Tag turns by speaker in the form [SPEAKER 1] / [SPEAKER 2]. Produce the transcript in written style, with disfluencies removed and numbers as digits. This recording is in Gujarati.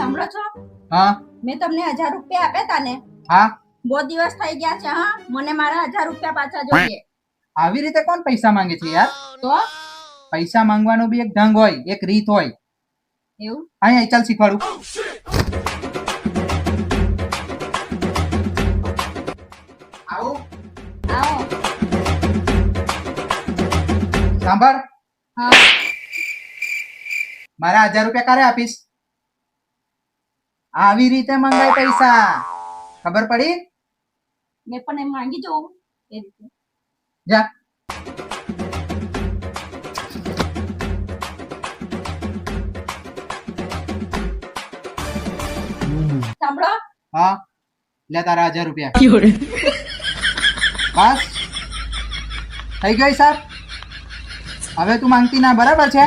[SPEAKER 1] સાંભળો છો?
[SPEAKER 2] હા
[SPEAKER 1] મેં તમને 1000 રૂપિયા આપ્યા તા ને,
[SPEAKER 2] હા
[SPEAKER 1] બહુ દિવસ થઈ ગયા છે. હા, મને મારા 1000 રૂપિયા પાછા જોઈએ.
[SPEAKER 2] આવી રીતે કોણ પૈસા માંગે છે યાર?
[SPEAKER 1] તો
[SPEAKER 2] પૈસા માંગવાનો બી એક ઢંગ હોય, એક રીત હોય.
[SPEAKER 1] એવું
[SPEAKER 2] અહીંયા ચાલ શીખવાડું. આવું
[SPEAKER 1] આવો.
[SPEAKER 2] સાંભળ,
[SPEAKER 1] હા,
[SPEAKER 2] મારા 1000 રૂપિયા ક્યારે આપીશ? આવી રીતે મંગાય પૈસા, ખબર પડી?
[SPEAKER 1] મેં પણ એમ માંગી જોઉં એ રીતે.
[SPEAKER 2] જા.
[SPEAKER 1] સાંભળો,
[SPEAKER 2] હા, લે તારા 1000 રૂપિયા. બસ થઈ ગઈ સર. હવે તું માંગતી ના, બરાબર છે?